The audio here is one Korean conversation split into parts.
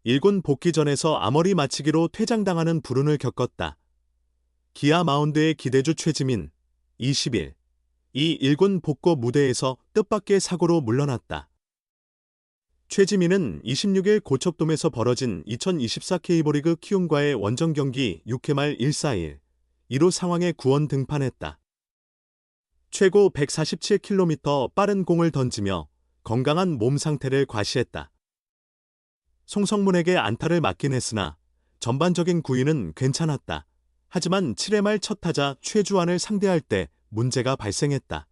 1군 복귀전에서 아머리 맞히기로 퇴장당하는 불운을 겪었다. 기아 마운드의 기대주 최지민, 20일. 이 1군 복구 무대에서 뜻밖의 사고로 물러났다. 최지민은 26일 고척돔에서 벌어진 2024 K리그 키움과의 원정 경기 6회 말 1-4-1, 2루 상황에 구원 등판했다. 최고 147km 빠른 공을 던지며 건강한 몸 상태를 과시했다. 송성문에게 안타를 맞긴 했으나 전반적인 구위는 괜찮았다. 하지만 7회 말 첫 타자 최주환을 상대할 때 문제가 발생했다.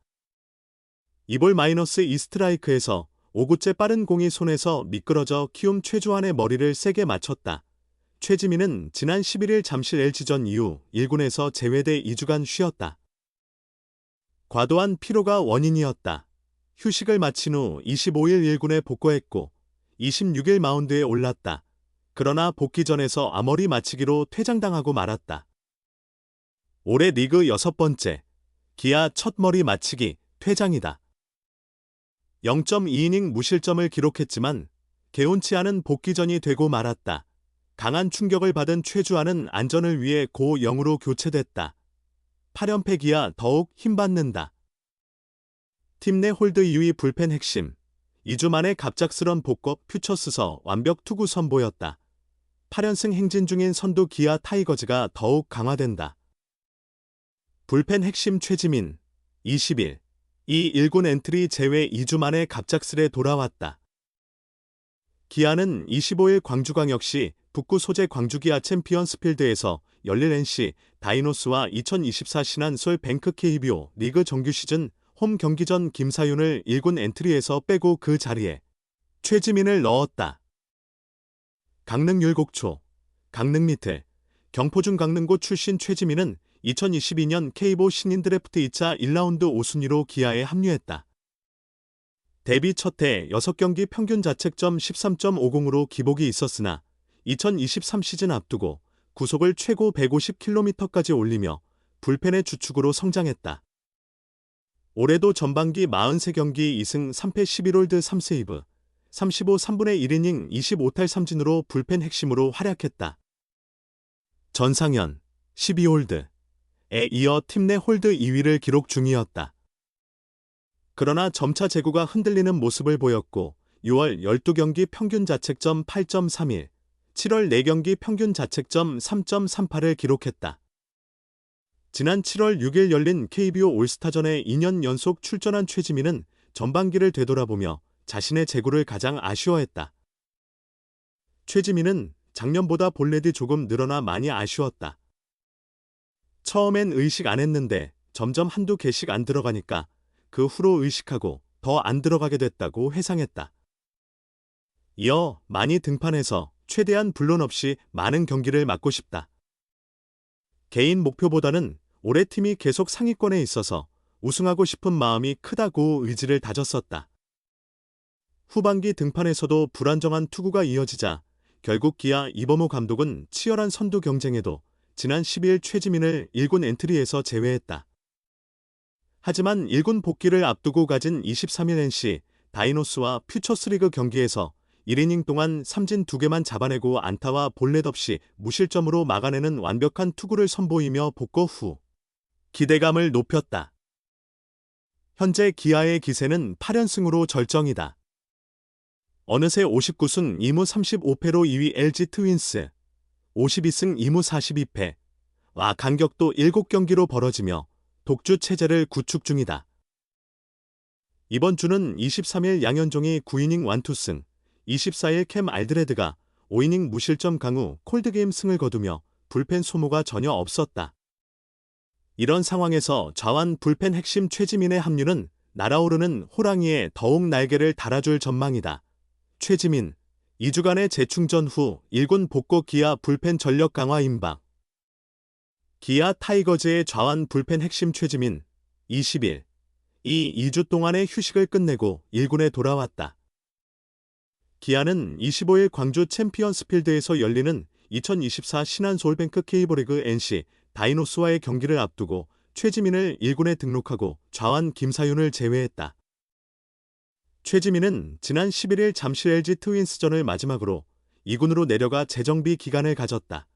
2볼 -2 스트라이크에서 5구째 빠른 공이 손에서 미끄러져 키움 최주환의 머리를 세게 맞췄다. 최지민은 지난 11일 잠실 LG전 이후 1군에서 제외돼 2주간 쉬었다. 과도한 피로가 원인이었다. 휴식을 마친 후 25일 1군에 복귀했고 26일 마운드에 올랐다. 그러나 복귀전에서 아머리 맞히기로 퇴장당하고 말았다. 올해 리그 6번째, 기아 첫 머리 맞히기, 퇴장이다. 0.2이닝 무실점을 기록했지만 개운치 않은 복귀전이 되고 말았다. 강한 충격을 받은 최주환은 안전을 위해 고0으로 교체됐다. 8연패 기아 더욱 힘받는다. 팀 내 홀드 2위 불펜 핵심. 2주 만에 갑작스런 복귀 퓨처스서 완벽 투구 선보였다. 8연승 행진 중인 선두 기아 타이거즈가 더욱 강화된다. 불펜 핵심 최지민, 20일. 이 1군 엔트리 제외 2주 만에 갑작스레 돌아왔다. 기아는 25일 광주광역시 북구 소재 광주기아 챔피언스필드에서 열릴 NC 다이노스와 2024 신한솔 뱅크 KBO 리그 정규 시즌 홈 경기 전 김사윤을 1군 엔트리에서 빼고 그 자리에 최지민을 넣었다. 강릉 율곡초, 강릉 밑에 경포중 강릉고 출신 최지민은 2022년 K보 신인 드래프트 2차 1라운드 5순위로 기아에 합류했다. 데뷔 첫해 6경기 평균 자책점 13.50으로 기복이 있었으나 2023 시즌 앞두고 구속을 최고 150km까지 올리며 불펜의 주축으로 성장했다. 올해도 전반기 43경기 2승 3패 11홀드 3세이브, 35 3분의 1이닝 25탈 3진으로 불펜 핵심으로 활약했다. 전상현, 12홀드에 이어 팀 내 홀드 2위를 기록 중이었다. 그러나 점차 제구가 흔들리는 모습을 보였고 6월 12경기 평균 자책점 8.31, 7월 4경기 평균 자책점 3.38을 기록했다. 지난 7월 6일 열린 KBO 올스타전에 2년 연속 출전한 최지민은 전반기를 되돌아보며 자신의 제구를 가장 아쉬워했다. 최지민은 작년보다 볼넷이 조금 늘어나 많이 아쉬웠다. 처음엔 의식 안 했는데 점점 한두 개씩 안 들어가니까 그 후로 의식하고 더 안 들어가게 됐다고 회상했다. 이어 많이 등판해서 최대한 불론 없이 많은 경기를 맡고 싶다. 개인 목표보다는 올해 팀이 계속 상위권에 있어서 우승하고 싶은 마음이 크다고 의지를 다졌었다. 후반기 등판에서도 불안정한 투구가 이어지자 결국 기아 이범호 감독은 치열한 선두 경쟁에도 지난 12일 최지민을 1군 엔트리에서 제외했다. 하지만 1군 복귀를 앞두고 가진 23일 NC 다이노스와 퓨처스리그 경기에서 1이닝 동안 삼진 2개만 잡아내고 안타와 볼넷 없이 무실점으로 막아내는 완벽한 투구를 선보이며 복귀 후 기대감을 높였다. 현재 기아의 기세는 8연승으로 절정이다. 어느새 59승 2무 35패로 2위 LG 트윈스, 52승 2무 42패와 간격도 7경기로 벌어지며 독주 체제를 구축 중이다. 이번 주는 23일 양현종이 9이닝 완투승, 24일 캠 알드레드가 5이닝 무실점 강우 콜드게임 승을 거두며 불펜 소모가 전혀 없었다. 이런 상황에서 좌완 불펜 핵심 최지민의 합류는 날아오르는 호랑이에 더욱 날개를 달아줄 전망이다. 최지민, 2주간의 재충전 후 1군 복귀 기아 불펜 전력 강화 임박. 기아 타이거즈의 좌완 불펜 핵심 최지민, 20일. 이 2주 동안의 휴식을 끝내고 1군에 돌아왔다. 기아는 25일 광주 챔피언스필드에서 열리는 2024 신한솔뱅크 K리그 NC 다이노스와의 경기를 앞두고 최지민을 1군에 등록하고 좌완 김사윤을 제외했다. 최지민은 지난 11일 잠실 LG 트윈스전을 마지막으로 2군으로 내려가 재정비 기간을 가졌다.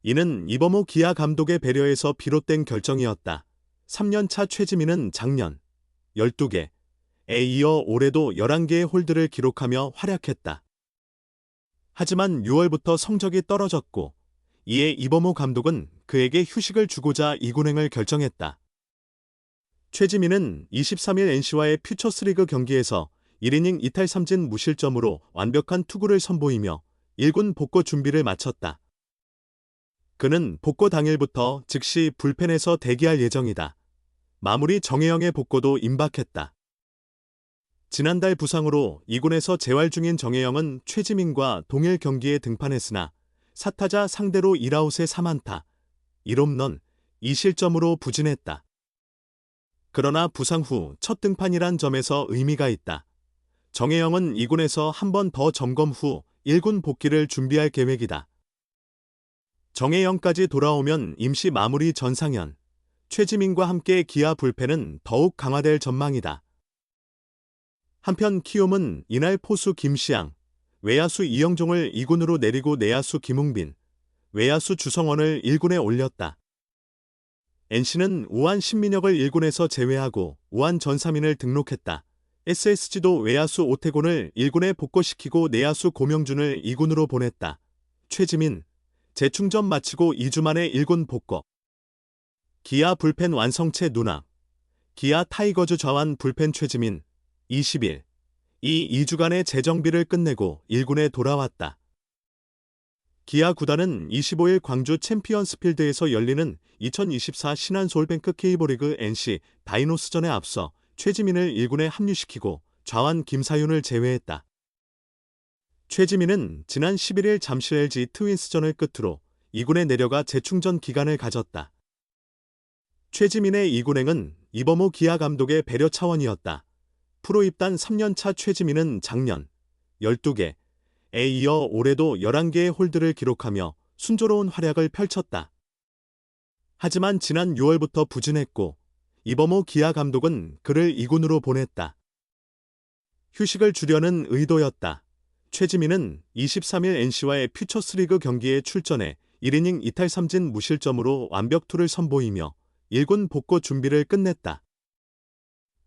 이는 이범호 기아 감독의 배려에서 비롯된 결정이었다. 3년차 최지민은 작년 12개에 이어 올해도 11개의 홀드를 기록하며 활약했다. 하지만 6월부터 성적이 떨어졌고 이에 이범호 감독은 그에게 휴식을 주고자 2군행을 결정했다. 최지민은 23일 NC와의 퓨처스리그 경기에서 1이닝 이탈 3진 무실점으로 완벽한 투구를 선보이며 1군 복구 준비를 마쳤다. 그는 복구 당일부터 즉시 불펜에서 대기할 예정이다. 마무리 정혜영의 복구도 임박했다. 지난달 부상으로 2군에서 재활 중인 정혜영은 최지민과 동일 경기에 등판했으나 4타자 상대로 1아웃에 3안타, 1홈런, 2실점으로 부진했다. 그러나 부상 후 첫 등판이란 점에서 의미가 있다. 정혜영은 2군에서 한 번 더 점검 후 1군 복귀를 준비할 계획이다. 정혜영까지 돌아오면 임시 마무리 전상현, 최지민과 함께 기아 불펜은 더욱 강화될 전망이다. 한편 키움은 이날 포수 김시양, 외야수 이영종을 2군으로 내리고 내야수 김웅빈, 외야수 주성원을 1군에 올렸다. NC는 우한 신민혁을 1군에서 제외하고 우한 전삼인을 등록했다. SSG도 외야수 오태곤을 1군에 복귀시키고 내야수 고명준을 2군으로 보냈다. 최지민, 재충전 마치고 2주 만에 1군 복귀. 기아 불펜 완성체 누락. 기아 타이거즈 좌완 불펜 최지민, 20일. 이 2주간의 재정비를 끝내고 1군에 돌아왔다. 기아 구단은 25일 광주 챔피언스필드에서 열리는 2024 신한솔뱅크 K리그 NC 다이노스전에 앞서 최지민을 1군에 합류시키고 좌완 김사윤을 제외했다. 최지민은 지난 11일 잠실 LG 트윈스전을 끝으로 2군에 내려가 재충전 기간을 가졌다. 최지민의 2군행은 이범호 기아 감독의 배려 차원이었다. 프로 입단 3년차 최지민은 작년 12개에 이어 올해도 11개의 홀드를 기록하며 순조로운 활약을 펼쳤다. 하지만 지난 6월부터 부진했고 이범호 기아 감독은 그를 2군으로 보냈다. 휴식을 주려는 의도였다. 최지민은 23일 NC와의 퓨처스리그 경기에 출전해 1이닝 이탈 3진 무실점으로 완벽투를 선보이며 1군 복구 준비를 끝냈다.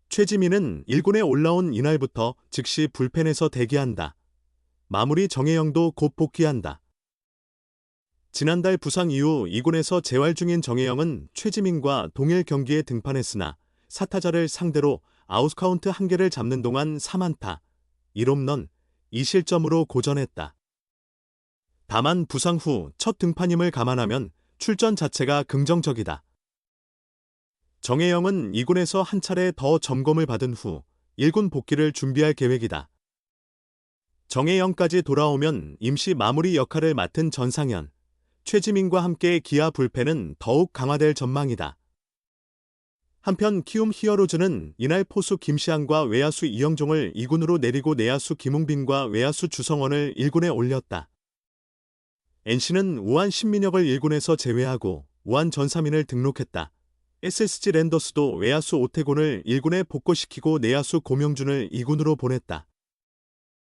최지민은 1군에 올라온 이날부터 즉시 불펜에서 대기한다. 마무리 정혜영도 곧 복귀한다. 지난달 부상 이후 2군에서 재활 중인 정혜영은 최지민과 동일 경기에 등판했으나 4타자를 상대로 아웃카운트 1개를 잡는 동안 3안타, 1홈런, 2실점으로 고전했다. 다만 부상 후 첫 등판임을 감안하면 출전 자체가 긍정적이다. 정혜영은 2군에서 한 차례 더 점검을 받은 후 1군 복귀를 준비할 계획이다. 정혜영까지 돌아오면 임시 마무리 역할을 맡은 전상현, 최지민과 함께 기아 불펜은 더욱 강화될 전망이다. 한편 키움 히어로즈는 이날 포수 김시안과 외야수 이영종을 2군으로 내리고 내야수 김웅빈과 외야수 주성원을 1군에 올렸다. NC는 우한 신민혁을 1군에서 제외하고 우한 전삼인을 등록했다. SSG 랜더스도 외야수 오태곤을 1군에 복귀시키고 내야수 고명준을 2군으로 보냈다.